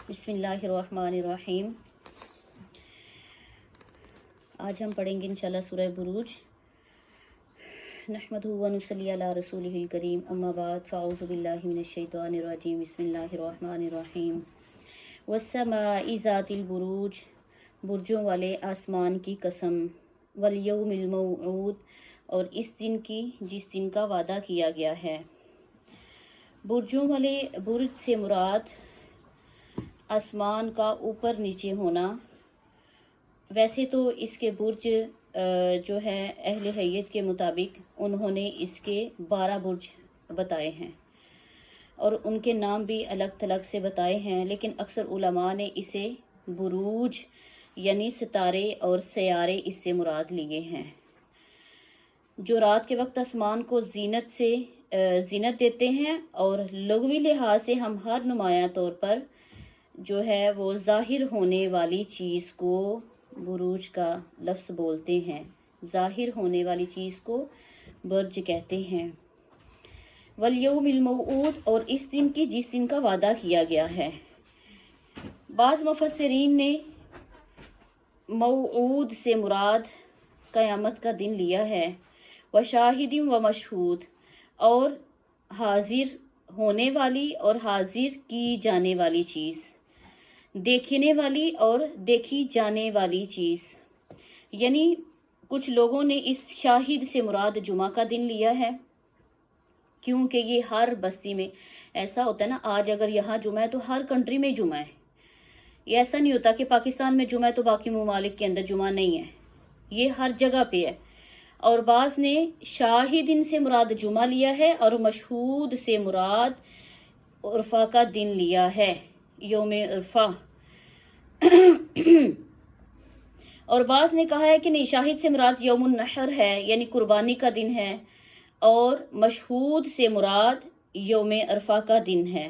بسم اللہ الرحمن الرحیم۔ آج ہم پڑھیں گے انشاءاللہ سورہ بروج۔ نحمدہ و نصلی علی رسولہ الکریم، اما بعد فاعوذ باللہ من الشیطان الرجیم، بسم اللہ الرحمن الرحیم۔ والسماء ذات البروج، برجوں والے آسمان کی قسم، والیوم الموعود، اور اس دن کی جس دن کا وعدہ کیا گیا ہے۔ برجوں والے برج سے مراد آسمان کا اوپر نیچے ہونا۔ ویسے تو اس کے برج جو ہے اہل حیت کے مطابق انہوں نے اس کے 12 برج بتائے ہیں اور ان کے نام بھی الگ تھلگ سے بتائے ہیں، لیکن اکثر علماء نے اسے بروج یعنی ستارے اور سیارے اس سے مراد لیے ہیں، جو رات کے وقت آسمان کو زینت دیتے ہیں، اور لغوی لحاظ سے ہم ہر نمایاں طور پر جو ہے وہ ظاہر ہونے والی چیز کو بروج کا لفظ بولتے ہیں۔ ظاہر ہونے والی چیز کو برج کہتے ہیں۔ والیوم الموعود، اور اس دن کی جس دن کا وعدہ کیا گیا ہے۔ بعض مفسرین نے موعود سے مراد قیامت کا دن لیا ہے، وشاہد و مشہود، اور حاضر ہونے والی اور حاضر کی جانے والی چیز، دیکھنے والی اور دیکھی جانے والی چیز۔ یعنی کچھ لوگوں نے اس شاہد سے مراد جمعہ کا دن لیا ہے، کیونکہ یہ ہر بستی میں ایسا ہوتا ہے نا، آج اگر یہاں جمعہ ہے تو ہر کنٹری میں جمعہ ہے۔ یہ ایسا نہیں ہوتا کہ پاکستان میں جمعہ ہے تو باقی ممالک کے اندر جمعہ نہیں ہے، یہ ہر جگہ پہ ہے۔ اور بعض نے شاہدین سے مراد جمعہ لیا ہے اور مشہود سے مراد عرفہ کا دن لیا ہے، یوم عرفہ۔ اور بعض نے کہا ہے کہ نہیں، شاہد سے مراد یوم النحر ہے یعنی قربانی کا دن ہے، اور مشہود سے مراد یوم عرفہ کا دن ہے۔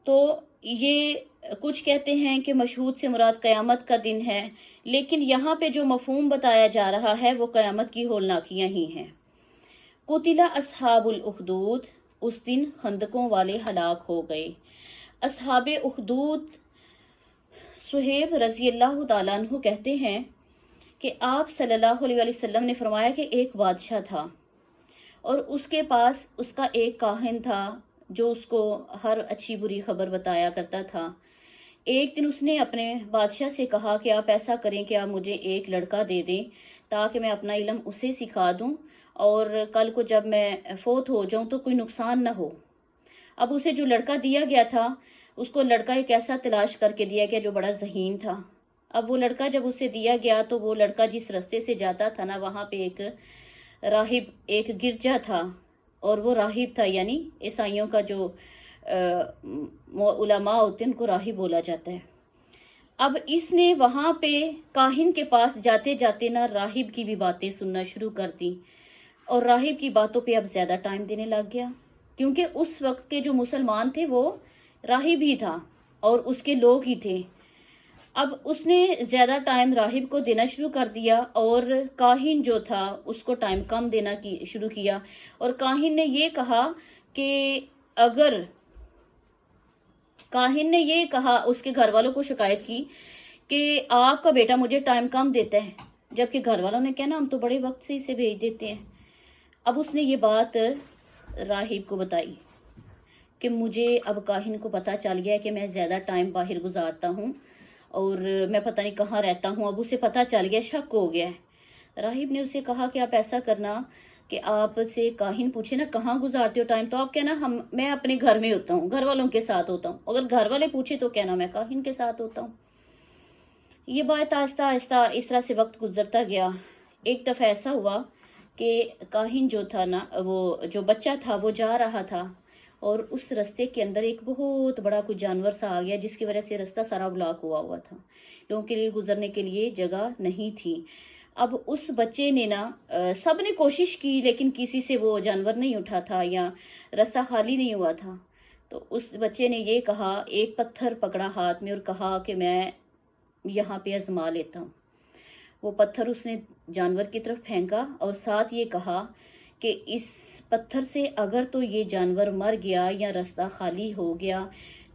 تو یہ کچھ کہتے ہیں کہ مشہود سے مراد قیامت کا دن ہے، لیکن یہاں پہ جو مفہوم بتایا جا رہا ہے وہ قیامت کی ہولناکیاں ہی ہیں۔ قتل اصحاب الاخدود، اس دن خندقوں والے ہلاک ہو گئے۔ اصحاب اخدود، صہیب رضی اللہ تعالیٰ عنہ کہتے ہیں کہ آپ صلی اللہ علیہ وسلم نے فرمایا کہ ایک بادشاہ تھا اور اس کے پاس اس کا ایک کاہن تھا جو اس کو ہر اچھی بری خبر بتایا کرتا تھا۔ ایک دن اس نے اپنے بادشاہ سے کہا کہ آپ ایسا کریں کہ آپ مجھے ایک لڑکا دے دیں تاکہ میں اپنا علم اسے سکھا دوں اور کل کو جب میں فوت ہو جاؤں تو کوئی نقصان نہ ہو۔ اب اسے جو لڑکا دیا گیا تھا، اس کو لڑکا ایک ایسا تلاش کر کے دیا گیا جو بڑا ذہین تھا۔ اب وہ لڑکا جب اسے دیا گیا تو وہ لڑکا جس رستے سے جاتا تھا نا، وہاں پہ ایک راہب، ایک گرجا تھا، اور وہ راہب تھا، یعنی عیسائیوں کا جو علماء ہوتے ہیں ان کو راہب بولا جاتا ہے۔ اب اس نے وہاں پہ کاہن کے پاس جاتے جاتے نا راہب کی بھی باتیں سننا شروع کر دی، اور راہب کی باتوں پہ اب زیادہ ٹائم دینے لگ گیا، کیونکہ اس وقت کے جو مسلمان تھے وہ راہب ہی تھا اور اس کے لوگ ہی تھے۔ اب اس نے زیادہ ٹائم راہب کو دینا شروع کر دیا، اور کاہن جو تھا اس کو ٹائم کم دینا شروع کیا، اور کاہن نے یہ کہا اس کے گھر والوں کو شکایت کی کہ آپ کا بیٹا مجھے ٹائم کم دیتا ہے، جبکہ گھر والوں نے کہنا ہم تو بڑے وقت سے اسے بھیج دیتے ہیں۔ اب اس نے یہ بات راہب کو بتائی کہ مجھے اب کاہن کو پتہ چل گیا کہ میں زیادہ ٹائم باہر گزارتا ہوں اور میں پتہ نہیں کہاں رہتا ہوں، اب اسے پتہ چل گیا، شک ہو گیا ہے۔ راہب نے اسے کہا کہ آپ ایسا کرنا کہ آپ سے کاہن پوچھے نا کہاں گزارتے ہو ٹائم، تو آپ کہنا میں اپنے گھر میں ہوتا ہوں، گھر والوں کے ساتھ ہوتا ہوں۔ اگر گھر والے پوچھے تو کہنا میں کاہن کے ساتھ ہوتا ہوں۔ یہ بات آہستہ آہستہ اس طرح سے وقت گزرتا گیا۔ ایک دفعہ ایسا ہوا کہ کاہن جو تھا نا، وہ جو بچہ تھا وہ جا رہا تھا، اور اس رستے کے اندر ایک بہت بڑا کوئی جانور سا آ گیا جس کی وجہ سے رستہ سارا بلاک ہوا تھا، لوگوں کے لیے گزرنے کے لیے جگہ نہیں تھی۔ اب اس بچے نے نا سب نے کوشش کی لیکن کسی سے وہ جانور نہیں اٹھا تھا یا رستہ خالی نہیں ہوا تھا، تو اس بچے نے یہ کہا، ایک پتھر پکڑا ہاتھ میں اور کہا کہ میں یہاں پہ آزما لیتا ہوں۔ وہ پتھر اس نے جانور کی طرف پھینکا اور ساتھ یہ کہا کہ اس پتھر سے اگر تو یہ جانور مر گیا یا رستہ خالی ہو گیا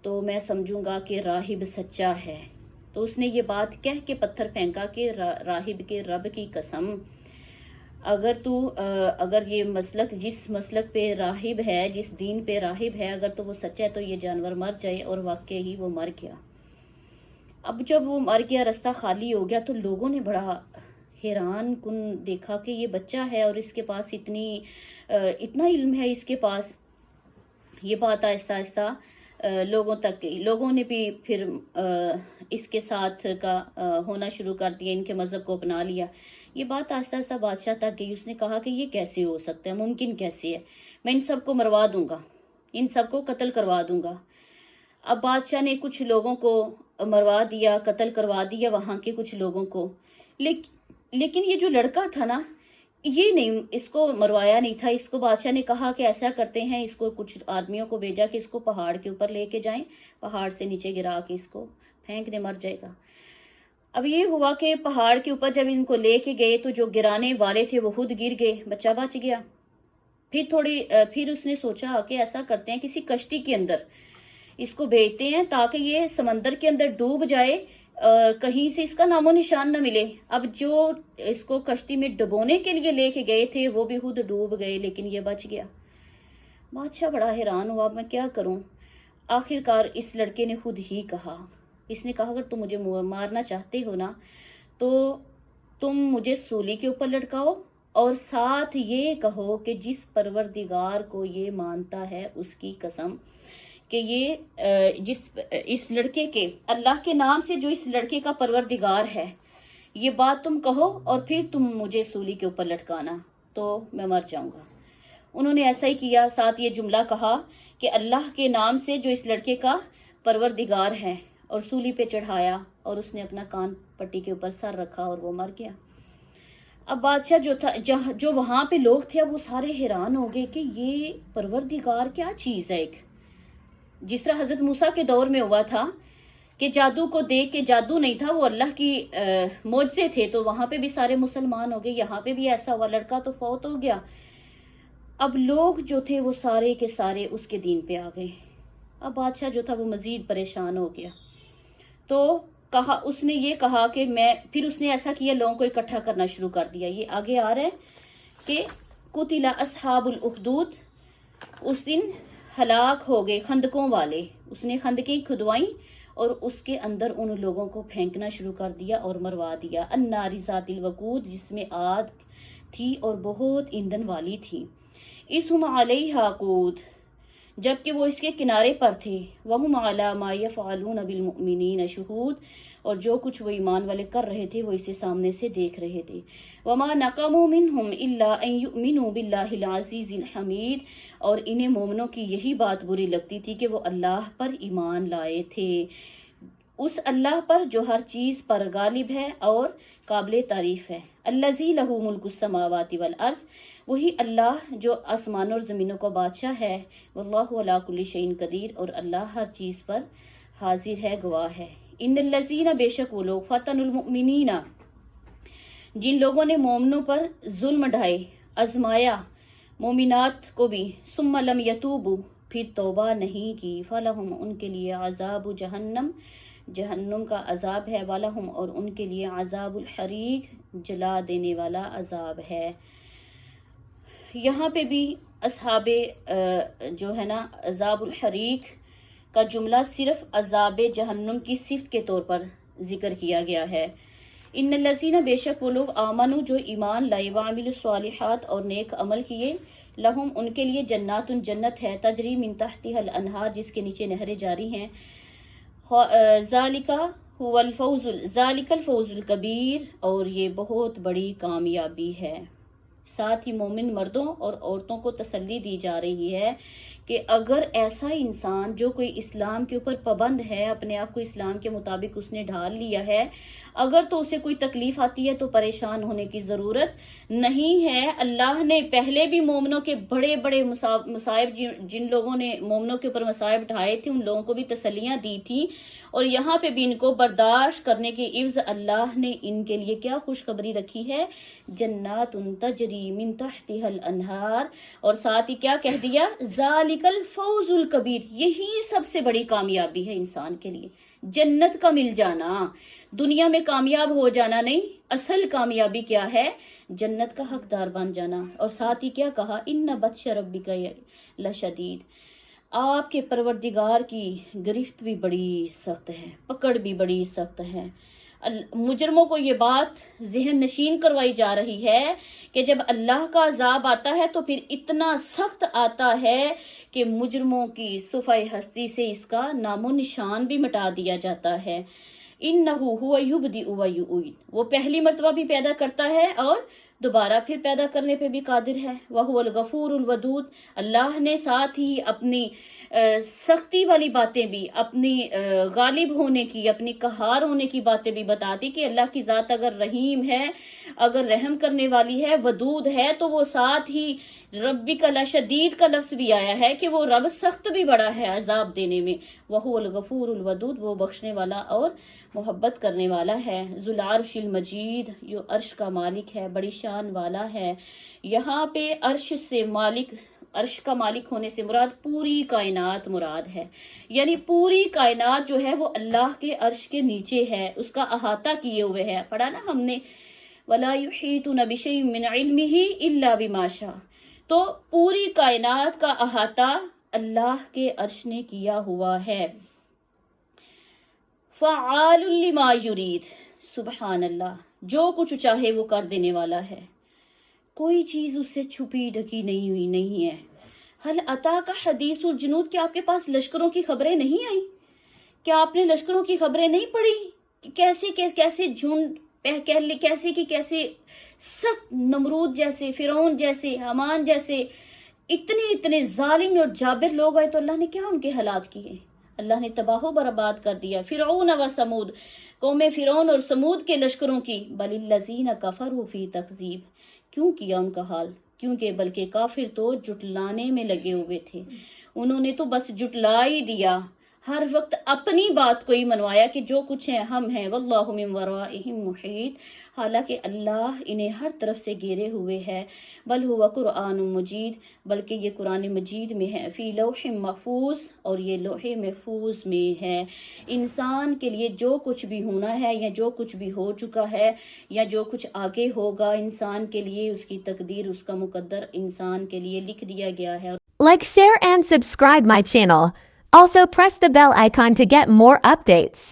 تو میں سمجھوں گا کہ راہب سچا ہے۔ تو اس نے یہ بات کہہ کے پتھر پھینکا کہ راہب کے رب کی قسم، اگر یہ مسلک جس مسلک پہ راہب ہے، جس دین پہ راہب ہے، اگر تو وہ سچا ہے تو یہ جانور مر جائے۔ اور واقعی ہی وہ مر گیا۔ اب جب وہ مر گیا، رستہ خالی ہو گیا، تو لوگوں نے بڑا حیران کن دیکھا کہ یہ بچہ ہے اور اس کے پاس اتنا علم ہے اس کے پاس۔ یہ بات آہستہ آہستہ لوگوں تک گئی۔ لوگوں نے بھی پھر اس کے ساتھ کا ہونا شروع کر دیا، ان کے مذہب کو اپنا لیا۔ یہ بات آہستہ آہستہ بادشاہ تک گئی۔ اس نے کہا کہ یہ کیسے ہو سکتا ہے، ممکن کیسے ہے، میں ان سب کو مروا دوں گا، ان سب کو قتل کروا دوں گا۔ اب بادشاہ نے کچھ لوگوں کو مروا دیا، قتل کروا دیا وہاں کے کچھ لوگوں کو، لیکن یہ جو لڑکا تھا نا، یہ نہیں، اس کو مروایا نہیں تھا۔ اس کو بادشاہ نے کہا کہ ایسا کرتے ہیں، اس کو کچھ آدمیوں کو بھیجا کہ اس کو پہاڑ کے اوپر لے کے جائیں، پہاڑ سے نیچے گرا کے اس کو پھینک دے، مر جائے گا۔ اب یہ ہوا کہ پہاڑ کے اوپر جب ان کو لے کے گئے تو جو گرانے والے تھے وہ خود گر گئے، بچہ بچ گیا۔ پھر اس نے سوچا کہ ایسا کرتے ہیں، کسی کشتی کے اندر اس کو بھیجتے ہیں تاکہ یہ سمندر کے اندر ڈوب جائے، کہیں سے اس کا نام و نشان نہ ملے۔ اب جو اس کو کشتی میں ڈبونے کے لیے لے کے گئے تھے وہ بھی خود ڈوب گئے، لیکن یہ بچ گیا۔ بادشاہ بڑا حیران ہوا، اب میں کیا کروں؟ آخر کار اس لڑکے نے خود ہی کہا، اس نے کہا اگر تم مجھے مارنا چاہتے ہو نا تو تم مجھے سولی کے اوپر لٹکاؤ، اور ساتھ یہ کہو کہ جس پروردگار کو یہ مانتا ہے اس کی قسم کہ یہ اس لڑکے کے اللہ کے نام سے جو اس لڑکے کا پروردگار ہے، یہ بات تم کہو اور پھر تم مجھے سولی کے اوپر لٹکانا تو میں مر جاؤں گا۔ انہوں نے ایسا ہی کیا، ساتھ یہ جملہ کہا کہ اللہ کے نام سے جو اس لڑکے کا پروردگار ہے، اور سولی پہ چڑھایا، اور اس نے اپنا کان پٹی کے اوپر سر رکھا اور وہ مر گیا۔ اب بادشاہ جو تھا، جو وہاں پہ لوگ تھے، اب وہ سارے حیران ہو گئے کہ یہ پروردگار کیا چیز ہے۔ ایک جس طرح حضرت موسیٰ کے دور میں ہوا تھا کہ جادو کو دیکھ کے، جادو نہیں تھا، وہ اللہ کی معجزے تھے، تو وہاں پہ بھی سارے مسلمان ہو گئے، یہاں پہ بھی ایسا ہوا، لڑکا تو فوت ہو گیا۔ اب لوگ جو تھے وہ سارے کے سارے اس کے دین پہ آ گئے۔ اب بادشاہ جو تھا وہ مزید پریشان ہو گیا، تو اس نے یہ کہا کہ پھر اس نے ایسا کیا، لوگوں کو اکٹھا کرنا شروع کر دیا۔ یہ آگے آ رہا ہے کہ قتل اصحاب الاخدود، اس دن ہلاک ہو گئے خندقوں والے۔ اس نے خندقیں کھدوائیں اور اس کے اندر ان لوگوں کو پھینکنا شروع کر دیا اور مروا دیا۔ النار ذات الوقود، جس میں آگ تھی اور بہت ایندھن والی تھی۔ اسہم علیہا قعود، جبکہ وہ اس کے کنارے پر تھے۔ وہم علی ما یفعلون بالمؤمنین شہود، اور جو کچھ وہ ایمان والے کر رہے تھے وہ اسے سامنے سے دیکھ رہے تھے۔ وما نقموا منہم الا ان یؤمنوا باللہ العزیز الحمید، اور انہیں مومنوں کی یہی بات بری لگتی تھی کہ وہ اللہ پر ایمان لائے تھے، اس اللہ پر جو ہر چیز پر غالب ہے اور قابل تعریف ہے۔ الذی لہ ملک السماوات والارض، وہی اللہ جو آسمانوں اور زمینوں کا بادشاہ ہے۔ واللہ علی کل شیء قدیر، اور اللہ ہر چیز پر حاضر ہے، گواہ ہے۔ ان الذین، بے شک وہ لوگ، فتنوا المؤمنین، جن لوگوں نے مومنوں پر ظلم ڈھائے، آزمایا مومنات کو بھی، ثم لم یتوبوا، پھر توبہ نہیں کی، فلہم، ان کے لیے، عذاب جہنم، جہنم کا عذاب ہے، والہم، اور ان کے لیے، عذاب الحریق، جلا دینے والا عذاب ہے۔ یہاں پہ بھی اصحاب جو ہے نا عذاب الحریق کا جملہ صرف عذاب جہنم کی صفت کے طور پر ذکر کیا گیا ہے۔ ان الذین، بے شک وہ لوگ، آمنوا، جو ایمان لائے، وعملوا الصالحات، اور نیک عمل کیے، لہم، ان کے لیے، جنات، جنت ہے، تجری من تحتها الانہار، جس کے نیچے نہریں جاری ہیں، ذالک هو الفوز، ذالک الفوز الکبیر، اور یہ بہت بڑی کامیابی ہے۔ ساتھ ہی مومن مردوں اور عورتوں کو تسلی دی جا رہی ہے کہ اگر ایسا انسان جو کوئی اسلام کے اوپر پابند ہے، اپنے آپ کو اسلام کے مطابق اس نے ڈھال لیا ہے، اگر تو اسے کوئی تکلیف آتی ہے تو پریشان ہونے کی ضرورت نہیں ہے۔ اللہ نے پہلے بھی مومنوں کے بڑے بڑے مصائب، جن لوگوں نے مومنوں کے اوپر مصائب ڈھائے تھے، ان لوگوں کو بھی تسلیاں دی تھی، اور یہاں پہ بھی ان کو برداشت کرنے کے عوض اللہ نے ان کے لیے کیا خوشخبری رکھی ہے؟ جنات تجری من تحتها الانہار، اور ساتھ ہی کیا کہہ دیا؟ ذالک ذالک الفوز الکبیر، یہی سب سے بڑی کامیابی ہے انسان کے لیے، جنت کا مل جانا، دنیا میں کامیاب ہو جانا نہیں، اصل کامیابی کیا ہے؟ جنت کا حقدار بن جانا۔ اور ساتھ ہی کیا کہا؟ ان بطش ربک لشدید، آپ کے پروردگار کی گرفت بھی بڑی سخت ہے، پکڑ بھی بڑی سخت ہے۔ مجرموں کو یہ بات ذہن نشین کروائی جا رہی ہے کہ جب اللہ کا عذاب آتا ہے تو پھر اتنا سخت آتا ہے کہ مجرموں کی صفحہ ہستی سے اس کا نام و نشان بھی مٹا دیا جاتا ہے۔ انہ هو یبدئ و یعید، وہ پہلی مرتبہ بھی پیدا کرتا ہے اور دوبارہ پھر پیدا کرنے پہ بھی قادر ہے۔ وہو الغفور الودود، اللہ نے ساتھ ہی اپنی سختی والی باتیں بھی، اپنی غالب ہونے کی، اپنی قہار ہونے کی باتیں بھی بتا دی کہ اللہ کی ذات اگر رحیم ہے، اگر رحم کرنے والی ہے، ودود ہے، تو وہ ساتھ ہی ربی کا لشدید کا لفظ بھی آیا ہے کہ وہ رب سخت بھی بڑا ہے عذاب دینے میں۔ وہو الغفور الودود، وہ بخشنے والا اور محبت کرنے والا ہے۔ ذو العرش المجید، جو عرش کا مالک ہے، بڑی شان والا ہے۔ یہاں پہ عرش سے مالک، عرش کا مالک ہونے سے مراد پوری کائنات مراد ہے، یعنی پوری کائنات جو ہے وہ اللہ کے عرش کے نیچے ہے، اس کا احاطہ کیے ہوئے ہے۔ پڑھا نا ہم نے وَلَا يُحِيطُونَ بِشَيْءٍ مِّنْ عِلْمِهِ إِلَّا بِمَا شَاءَ، تو پوری کائنات کا احاطہ اللہ کے عرش نے کیا ہوا ہے۔ فَعَالٌ لِّمَا يُرِيدُ، سبحان اللہ، جو کچھ چاہے وہ کر دینے والا ہے، کوئی چیز اس سے چھپی ڈھکی نہیں ہوئی نہیں ہے۔ حل اتاک حدیث الجنود، کیا آپ کے پاس لشکروں کی خبریں نہیں آئیں؟ کیا آپ نے لشکروں کی خبریں نہیں پڑھی کہ کیسے جھنڈ کیسے کی کیسے سخت نمرود جیسے، فرعون جیسے، حامان جیسے اتنے ظالم اور جابر لوگ آئے تو اللہ نے کیا ان کے حالات کیے؟ اللہ نے تباہ و برباد کر دیا۔ فرعون و سمود، قوم فرعون اور سمود کے لشکروں کی، بل الذین کفروا فی تکذیب، کیوں کیا ان کا حال؟ کیونکہ بلکہ کافر تو جٹلانے میں لگے ہوئے تھے، انہوں نے تو بس جٹلا ہی دیا، ہر وقت اپنی بات کو ہی منوایا کہ جو کچھ ہے ہم ہیں، واللہ من ورائہم محیط، حالانکہ اللہ انہیں ہر طرف سے گھیرے ہوئے ہے۔ بل ہوا قرآن مجید، بلکہ یہ قرآن مجید میں ہے، فی لوح محفوظ، اور یہ لوح محفوظ میں ہے۔ انسان کے لیے جو کچھ بھی ہونا ہے یا جو کچھ بھی ہو چکا ہے یا جو کچھ آگے ہوگا، انسان کے لیے اس کی تقدیر، اس کا مقدر انسان کے لیے لکھ دیا گیا ہے۔ Like, share and subscribe my channel. Also press the bell icon to get more updates.